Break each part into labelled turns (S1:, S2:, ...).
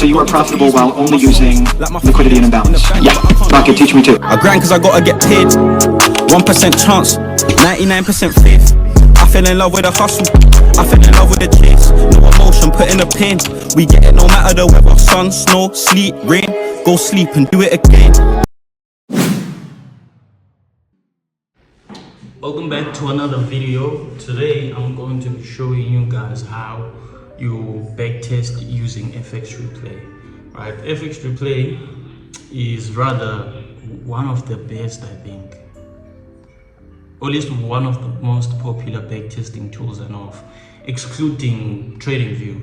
S1: So you are profitable while only using liquidity and imbalance. Yeah, Rocket, teach me too.
S2: I grind cause I gotta get paid. 1% chance, 99% faith. I fell in love with the hustle, I fell in love with the chase. No emotion, put in the pain. We get it no matter the weather. Sun, snow, sleet, rain. Go sleep and do it again.
S3: Welcome back to another video. Today I'm going to be showing you guys how you backtest using FxReplay. Right, FxReplay is rather one of the best, I think, or at least one of the most popular backtesting tools I know of, excluding TradingView.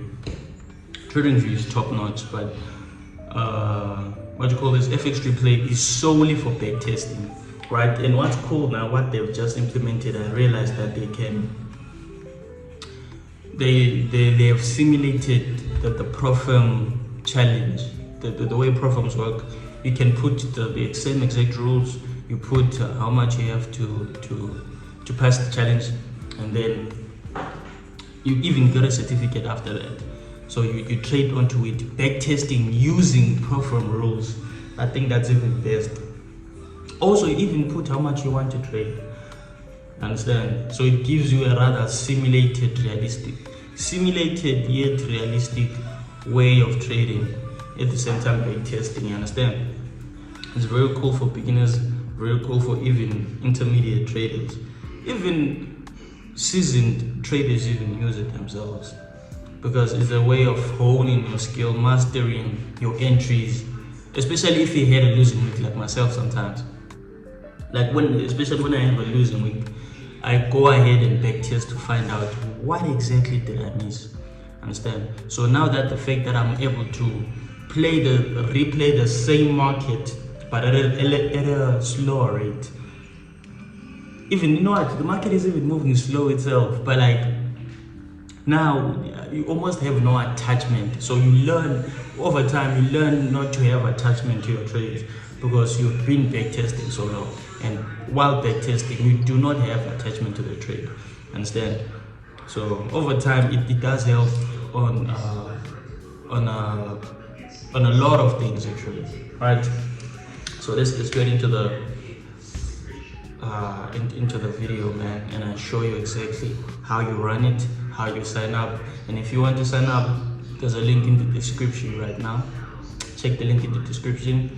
S3: TradingView is top notch, but FxReplay is solely for backtesting. Right, and what's cool now, what they've just implemented, I realized that they have simulated the Profirm challenge. The way Profirms work, you can put the same exact rules. You put how much you have to pass the challenge, and then you even get a certificate after that. So you trade onto it, backtesting using Profirm rules. I think that's even best. Also, you even put how much you want to trade. Understand? So it gives you a rather simulated yet realistic way of trading at the same time backtesting. You understand? It's very cool for beginners, very cool for even intermediate traders. Even seasoned traders even use it themselves, because it's a way of honing your skill, mastering your entries, especially if you had a losing week like myself sometimes. Like especially when I have a losing week, I go ahead and backtest to find out what exactly did I miss. Understand? So now that the fact that I'm able to replay the same market but at a slower rate. Even, you know what, the market is even moving slow itself, but like now you almost have no attachment. So you learn over time, you learn not to have attachment to your trades, because you've been backtesting so long. And while backtesting, you do not have attachment to the trade. Understand? So over time, it does help on a lot of things actually. Right? So let's get straight into the video, man, and I'll show you exactly how you run it, how you sign up. And if you want to sign up, there's a link in the description right now. Check the link in the description,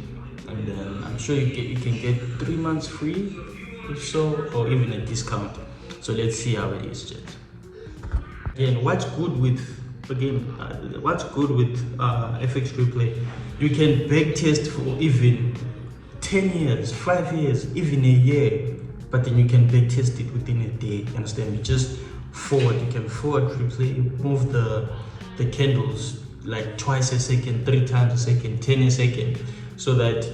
S3: and then I'm sure you can get 3 months free if so, or even a discount. So let's see how it is, chat. Again, what's good with FxReplay, you can backtest for even 10 years, 5 years, even a year, but then you can backtest it within a day. Understand? You just you can forward replay, move the candles like twice a second, 3 times a second, 10 a second, so that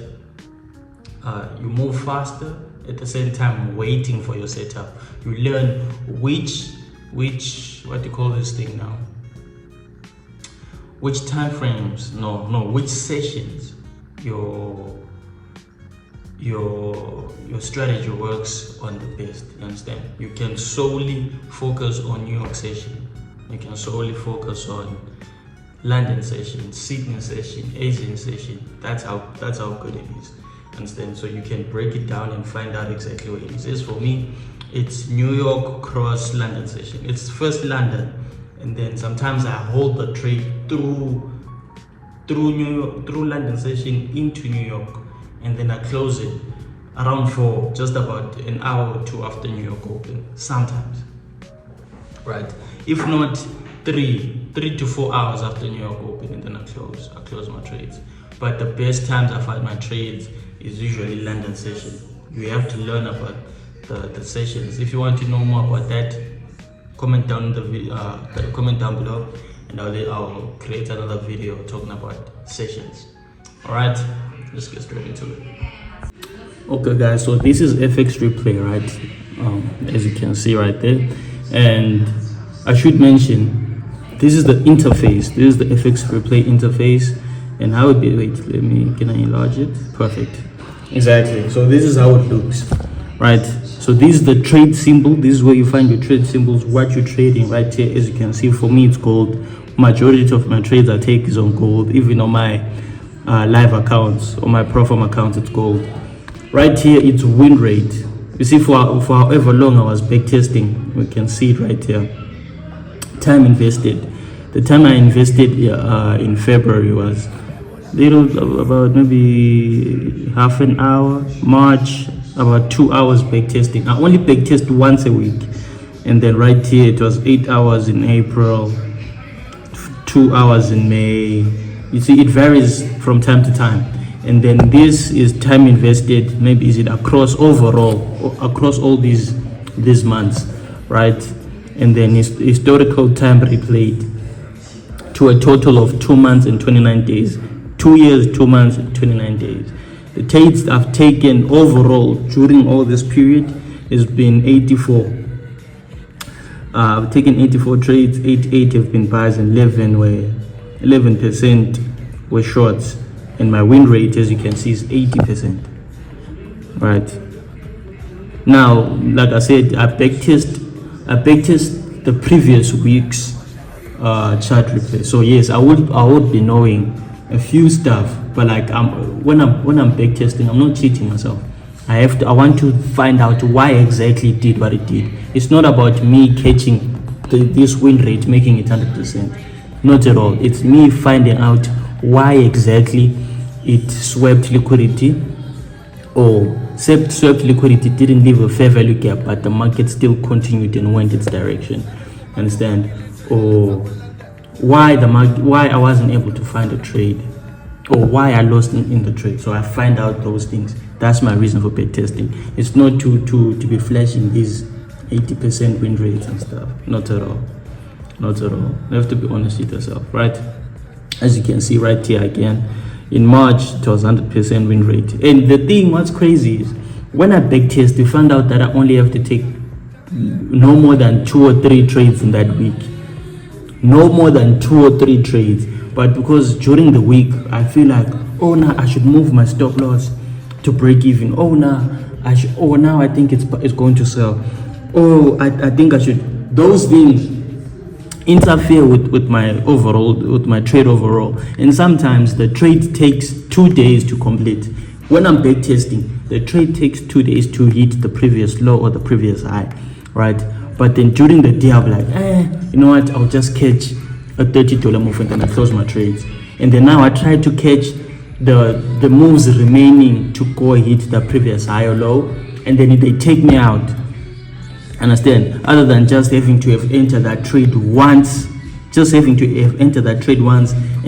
S3: you move faster at the same time waiting for your setup. You learn which what do you call this thing now? Which time frames? Which sessions your strategy works on the best. You understand? You can solely focus on New York session. You can solely focus on London session, Sydney session, Asian session. That's how good it is. Understand? So you can break it down and find out exactly what it is. As for me, it's New York cross London session. It's first London, and then sometimes I hold the trade through London session into New York, and then I close it around 4, just about an hour or 2 after New York open sometimes. Right? If not 3 to 4 hours after New York open, and then I close my trades. But the best times I find my trades is usually London session. You have to learn about the sessions. If you want to know more about that, comment down below, and I'll create another video talking about sessions. All right, let's get straight into it. Okay, guys. So this is FxReplay, right? As you can see right there, and I should mention, this is the interface. This is the FxReplay interface, and how it be. Wait, can I enlarge it? Perfect. Exactly. So this is how it looks, right? So this is the trade symbol. This is where you find your trade symbols, what you're trading right here. As you can see, for me it's called majority of my trades I take is on gold. Even on my live accounts, on my Profom account, it's gold. Right here, it's win rate. You see, for however long I was backtesting, we can see it right here. Time invested. The time I invested in February was about maybe half an hour. March, about 2 hours backtesting. I only backtest once a week. And then right here, it was 8 hours in April, 2 hours in May. You see, it varies from time to time. And then this is time invested, maybe is it across all these months, right? And then historical time replayed to a total of 2 months and 29 days. 2 years, 2 months, and 29 days. The trades I've taken overall during all this period has been 84. I've taken 84 trades, 88 have been buys, and 11% were shorts. And my win rate, as you can see, is 80%. Right. Now, like I said, I backtest the previous week's chart replay. So yes, I would be knowing a few stuff, but like when I'm backtesting, I'm not cheating myself. I want to find out why exactly it did what it did. It's not about me catching this win rate, making it 100%. Not at all. It's me finding out why exactly it swept liquidity, or swept liquidity, didn't leave a fair value gap, but the market still continued and went its direction. Understand? Or why I wasn't able to find a trade, or why I lost in the trade. So I find out those things. That's my reason for backtesting. It's not to be flashing these 80% win rates and stuff. Not at all. Not at all. You have to be honest with yourself, right? As you can see right here again, in March it was 100% win rate. And the thing what's crazy is when I backtest, you find out that I only have to take no more than 2 or 3 trades in that week. No more than 2 or 3 trades. But because during the week I feel like, oh now I should move my stop loss to break even. Oh now I think it's going to sell. Oh, I think I should. Those things interfere with my trade overall. And sometimes the trade takes 2 days to complete. When I'm backtesting, the trade takes 2 days to hit the previous low or the previous high, right? But then during the day, I'll be like, you know what? I'll just catch a $30 move and then I close my trades. And then now I try to catch the moves remaining to go hit the previous high or low, and then they take me out. Understand? Other than just having to have entered that trade once, and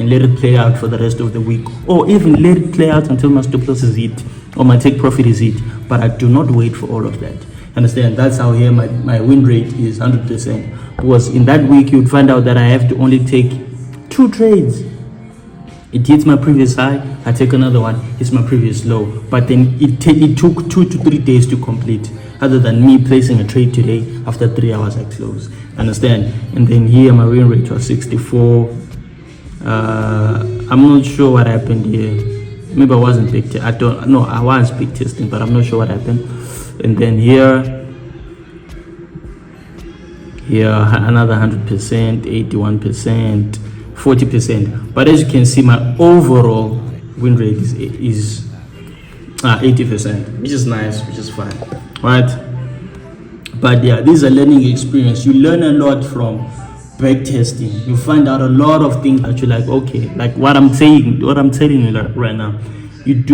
S3: let it play out for the rest of the week, or even let it play out until my stop loss is hit or my take profit is hit. But I do not wait for all of that. Understand? That's how here my win rate is 100%. Because in that week you would find out that I have to only take 2 trades. It hits my previous high, I take another one, it's my previous low. But then it took 2 to 3 days to complete. Other than me placing a trade today, after 3 hours I close. Understand? And then here my win rate was 64. I'm not sure what happened here. Maybe I wasn't backtesting. I was backtesting, but I'm not sure what happened. And then here another 100%, 81%, 40%. But as you can see, my overall win rate is 80%, which is nice, which is fine, right? But yeah, this is a learning experience. You learn a lot from backtesting. You find out a lot of things that you're like, okay, like what I'm telling you right now.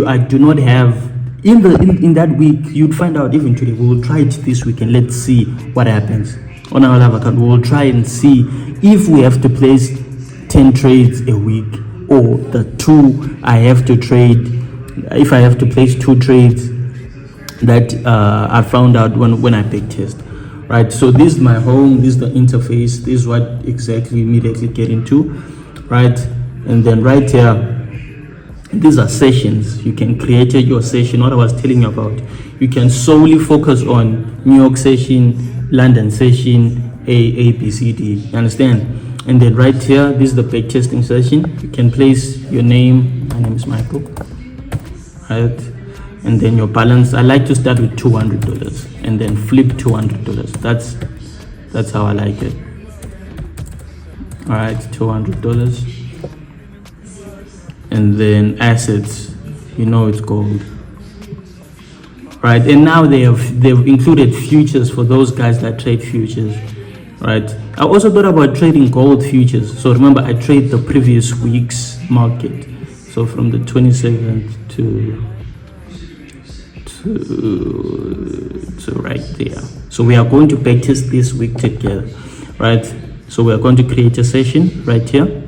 S3: I do not have in that week. You'd find out even today. We will try it this week and let's see what happens on our live account. We will try and see if we have to place 10 trades a week, or the 2 I have to trade. If I have to place 2 trades that I found out when I backtest, right? So this is my home, this is the interface, this is what exactly immediately get into, right? And then right here, these are sessions. You can create your session, what I was telling you about. You can solely focus on New York session, London session, A, B, C, D, you understand? And then right here, this is the backtesting session. You can place your name. My name is Michael, right? And then your balance. I like to start with $200 and then flip $200. That's how I like it. All right, $200. And then assets, you know it's gold. Right, and now they've included futures for those guys that trade futures. Right, I also thought about trading gold futures. So remember, I trade the previous week's market, so from the 27th to right there. So we are going to backtest this week together, right? So we are going to create a session right here.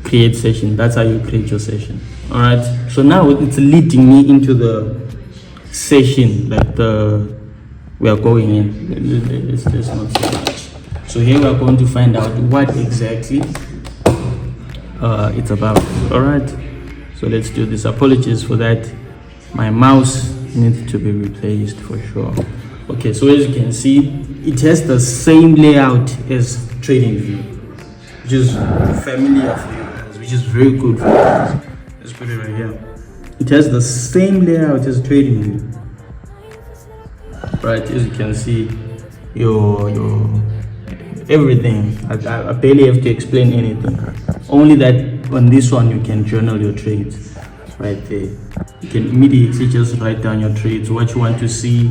S3: Create session. That's how you create your session. All right. So now it's leading me into the session that we are going in. Let's not say much. So here we are going to find out what exactly it's about. All right. So let's do this. Apologies for that. My mouse needs to be replaced for sure. Okay. So as you can see, it has the same layout as TradingView, which is familiar for you guys, which is very good for you guys. Let's put it right here. It has the same layout as TradingView. Right, as you can see, your everything. I barely have to explain anything. Only that on this one you can journal your trades right there. You can immediately just write down your trades, what you want to see,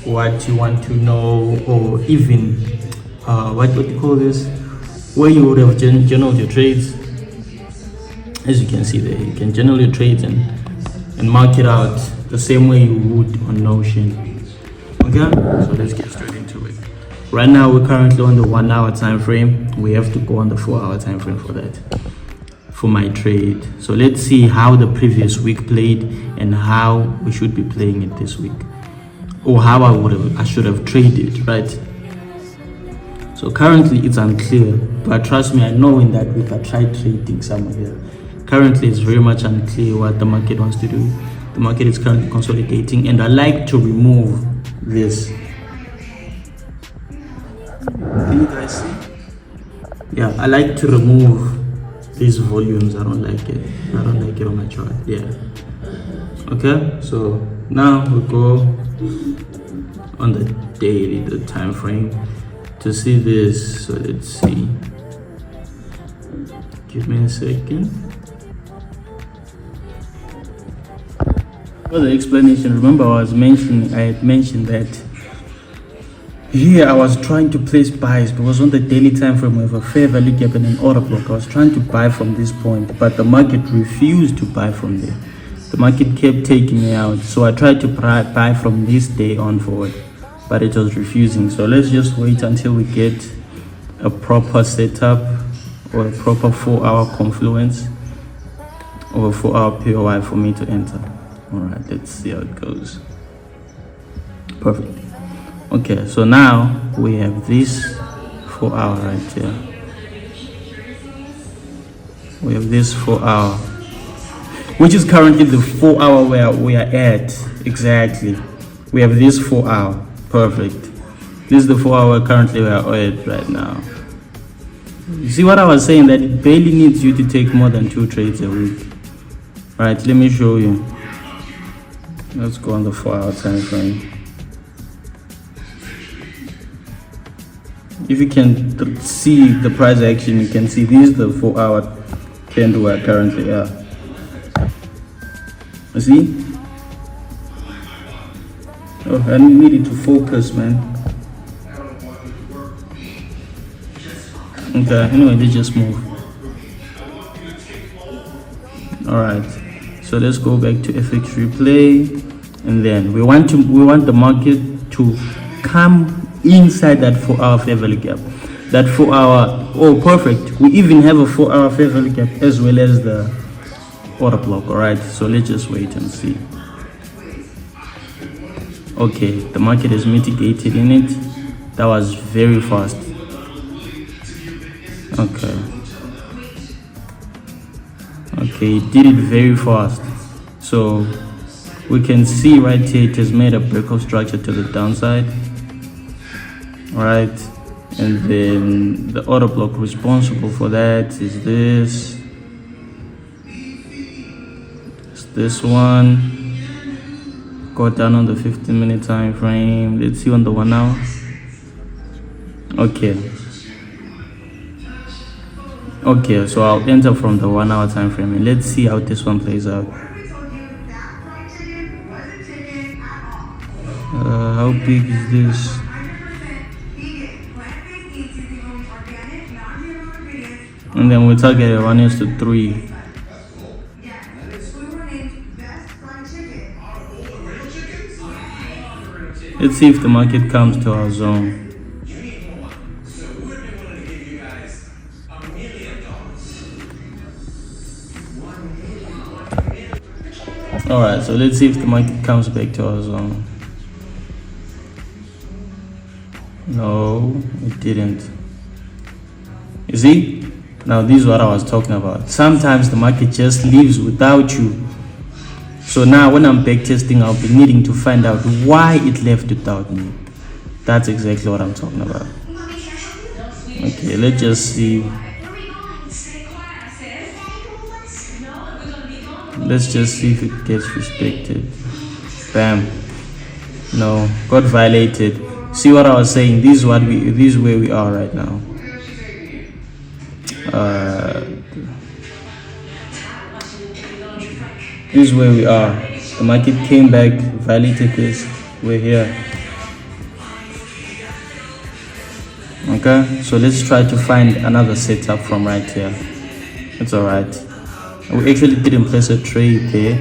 S3: what you want to know, or even what do you call this, where you would have journaled your trades. As you can see there, you can journal your trades and mark it out the same way you would on Notion. Okay, so let's get straight into it. Right now we're currently on the 1 hour time frame. We have to go on the 4 hour time frame for that, for my trade. So let's see how the previous week played and how we should be playing it this week, or how I should have traded, right? So currently it's unclear, but trust me, I know in that week I tried trading somewhere here. Currently it's very much unclear what the market wants to do. The market is currently consolidating, and I like to remove this. Can you guys see? Yeah, I like to remove these volumes. I don't like it. I don't like it on my chart. Yeah. Okay, so now we go on the daily, the time frame, to see this. So let's see. Give me a second. For the explanation, remember I had mentioned that here I was trying to place buys because on the daily time frame we have a fair value gap and an order block. I was trying to buy from this point, but the market refused to buy from there. The market kept taking me out, so I tried to buy from this day on forward, but it was refusing. So let's just wait until we get a proper setup or a proper 4 hour confluence or a 4 hour POI for me to enter. All right, let's see how it goes. Perfect. Okay, so now we have this 4 hour right here. We have this 4 hour, which is currently the 4 hour where we are at. Exactly. We have this 4 hour. Perfect. This is the 4 hour currently we are at right now. You see what I was saying, that it barely needs you to take more than 2 trades a week. Right, let me show you. Let's go on the 4 hour time frame. If you can see the price action, you can see this is the 4 hour candle we are currently at. You see? Oh, I needed to focus, man. Okay, anyway, they just move. Alright, so let's go back to FxReplay, and then we want the market to come inside that 4 hour fair value gap. That 4 hour, oh perfect, we even have a 4 hour fair value gap as well as the order block. Alright, so let's just wait and see. Okay, the market is mitigated in it. That was very fast. Okay, it did it very fast. So we can see right here it has made a breakout structure to the downside. Right, and then the order block responsible for that is this. It's this one. Go down on the 15-minute time frame. Let's see on the 1 hour. Okay, Okay, so I'll enter from the 1 hour time frame and let's see how this one plays out. How big is this? And then we'll target a 1:3. Let's see if the market comes to our zone. Alright, so let's see if the market comes back to our zone. No, it didn't. You see? Now this is what I was talking about. Sometimes the market just leaves without you. So now when I'm backtesting, I'll be needing to find out why it left without me. That's exactly what I'm talking about. Okay, let's just see. Let's just see if it gets respected. Bam. No, got violated. See what I was saying? This is where we are right now. This is where we are. The market came back, violated this. We're here. Okay, so let's try to find another setup from right here. It's alright. We actually didn't place a trade there.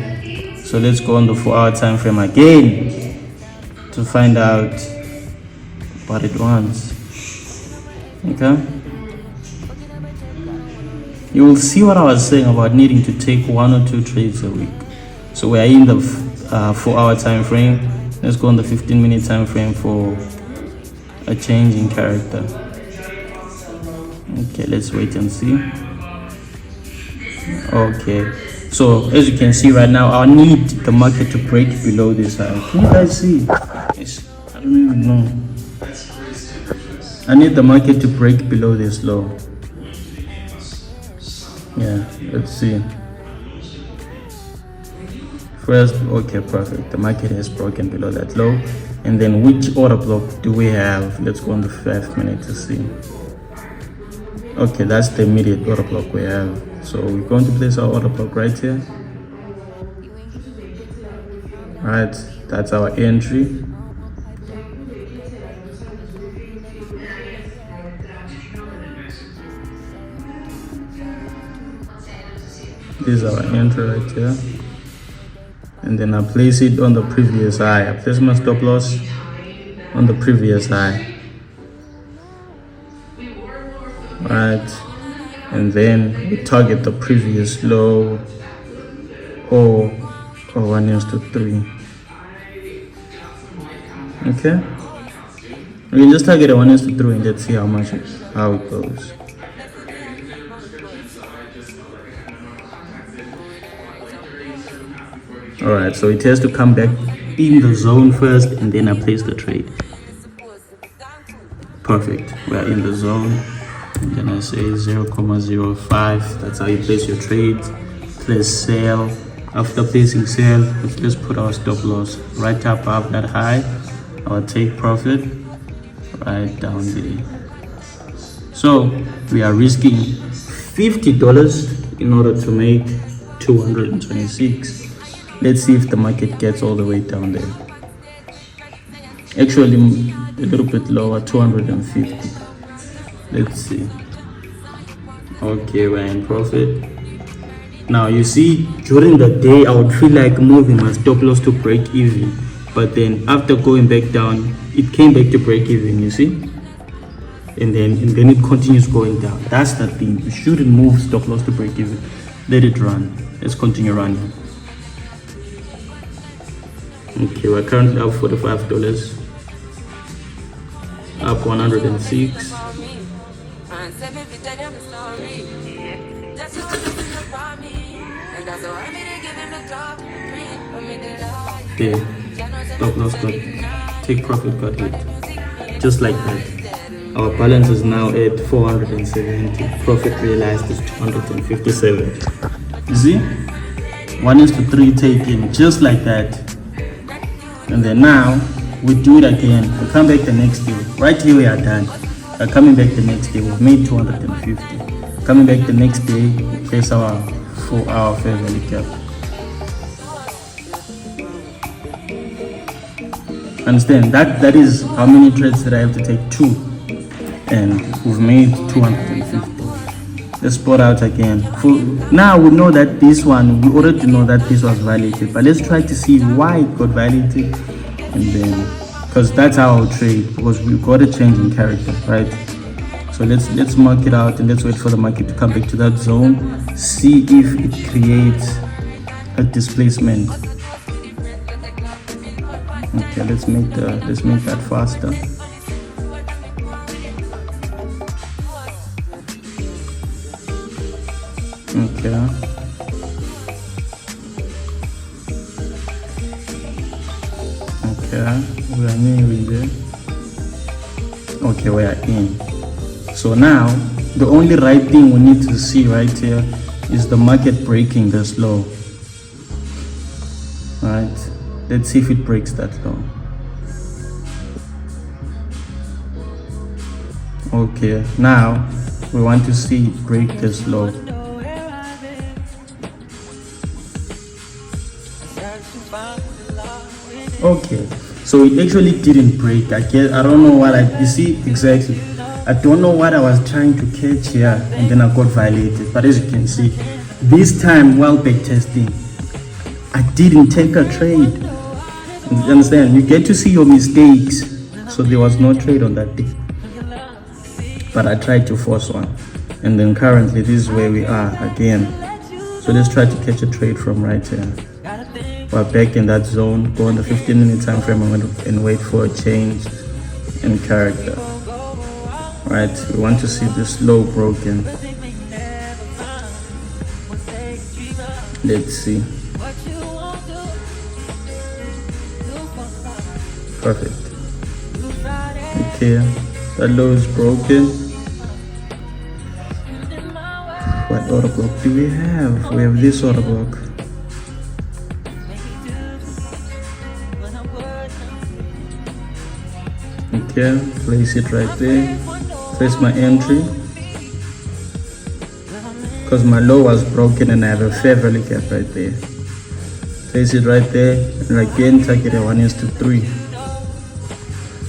S3: So let's go on the 4 hour time frame again to find out what it wants. Okay. You will see what I was saying about needing to take 1 or 2 trades a week. So we are in the 4 hour time frame. Let's go on the 15-minute time frame for a change in character. Okay, let's wait and see. Okay, so as you can see right now, I need the market to break below this high. Can you guys see? Yes, I don't even know. I need the market to break below this low. Yeah, let's see. First, okay, perfect. The market has broken below that low. And then which order block do we have? Let's go on the 5 minute to see. Okay, that's the immediate order block we have. So we're going to place our order block right here. Right, that's our entry. This is our entry right here. And then I place it on the previous high. I place my stop loss on the previous high. Right, and then we target the previous low or 1:3. Okay, we can just target a 1:3 and let's see how it goes. Alright, so it has to come back in the zone first and then I place the trade. Perfect, we are in the zone. And then I say 0.05. That's how you place your trades. Place sell. After placing sell, let's just put our stop loss right above that high. Our take profit right down there. So we are risking $50 in order to make 226. Let's see if the market gets all the way down there. Actually, a little bit lower, 250. Let's see. Okay, we're in profit. Now you see, during the day I would feel like moving my stop loss to break even, but then after going back down, it came back to break even, you see, and then it continues going down. That's the thing. You shouldn't move stop loss to break even. Let it run. Let's continue running. Okay, we're currently up $45, up 106. Okay, stop loss got, take profit got hit, just like that. Our balance is now at 470. Profit realized is 257. You see, 1:3 taken, just like that. And then now we do it again. We come back the next day. Right here we are done. We're coming back the next day. We've made 250. Coming back the next day, we place our 4-hour fair value gap. Understand that is how many trades that I have to take, 2, and we've made 250. Let's spot out again. Now we know that this one, we already know that this was violated, but let's try to see why it got violated, and then because that's how I'll trade, because we've got a change in character, right? So let's mark it out and let's wait for the market to come back to that zone, see if it creates a displacement. Okay, let's make that faster. Okay. Okay, we are nearly there. Okay, we are in. So now, the only right thing we need to see right here is the market breaking this low. Right? Let's see if it breaks that low. Okay, now we want to see it break this low. Okay, so it actually didn't break. I don't know what you see exactly. I don't know what I was trying to catch here, and then I got violated. But as you can see, this time while backtesting, I didn't take a trade. You understand? You get to see your mistakes. So there was no trade on that day, but I tried to force one, and then currently this is where we are again. So let's try to catch a trade from right here. We're back in that zone. Go on the 15-minute time frame and wait for a change in character. Right, we want to see this low broken. Let's see. Perfect. Okay, that low is broken. What order block do we have? We have this order block. Okay, place it right there. Place my entry. Because my low was broken and I have a fair value gap right there. Place it right there, and again target a 1:3.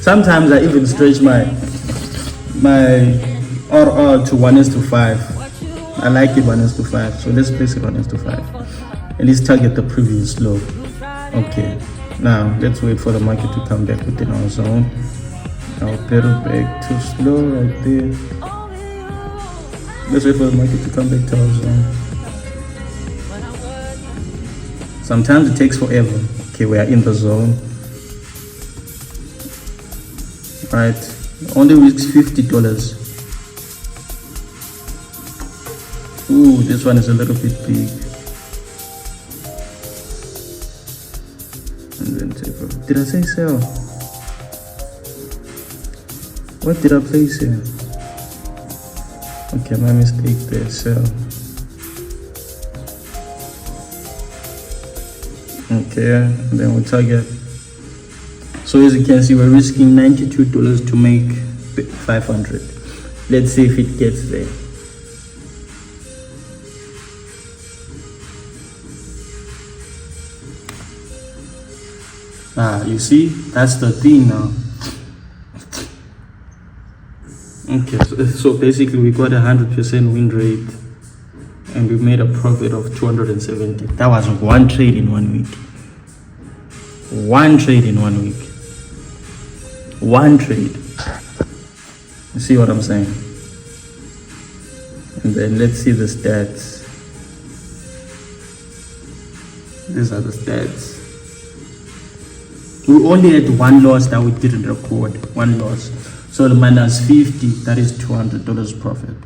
S3: Sometimes I even stretch my RR to 1:5. I like it 1:5, so let's place it 1:5. And let's target the previous low. Okay, now let's wait for the market to come back within our zone. I'll pedal back too slow right there. Let's wait for the market to come back to our zone. Sometimes it takes forever. Okay, we are in the zone. Right, only risks $50. Ooh, this one is a little bit big. And then take off. Did I say sell? What did I place here? Okay, my mistake there, sell. Okay, and then we'll target. So as you can see, we're risking $92 to make 500. Let's see if it gets there. You see, that's the thing now. Okay, so basically we got 100% win rate and we made a profit of 270. That was one trade in 1 week. One trade in 1 week. One trade. You see what I'm saying? And then let's see the stats. These are the stats. We only had one loss that we didn't record. One loss. So the minus 50, that is $200 profit.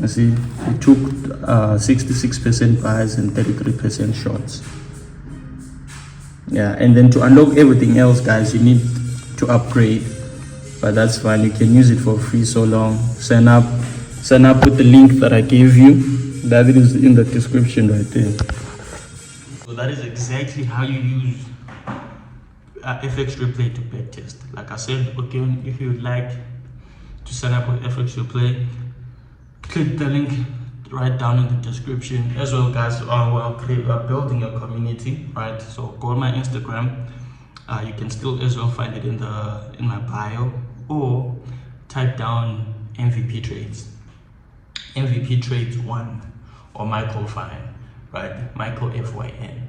S3: You see, we took 66% buys and 33% shorts. Yeah, and then to unlock everything else, guys, you need to upgrade, but that's fine. You can use it for free so long. Sign up with the link that I gave you. That is in the description right there. So that is exactly how you use FxReplay to backtest. Like I said, again, if you would like to sign up with FxReplay, click the link right down in the description. As well, guys, we're building a community, right? So go on my Instagram. You can still as well find it in my bio, or type down MVP Trades 1 or Michael Fine, right? Michael FYN.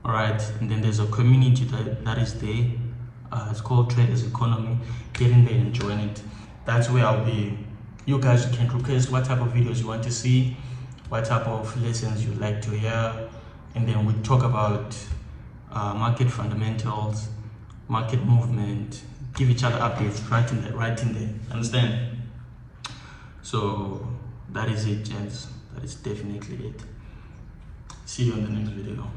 S3: All right, and then there's a community that is there. It's called Traders Economy. Get in there and join it. That's where I'll be. You guys can request what type of videos you want to see, what type of lessons you'd like to hear, and then we talk about market fundamentals, market movement, give each other updates right in there. Understand? So that is it, gents. That is definitely it. See you on the next video.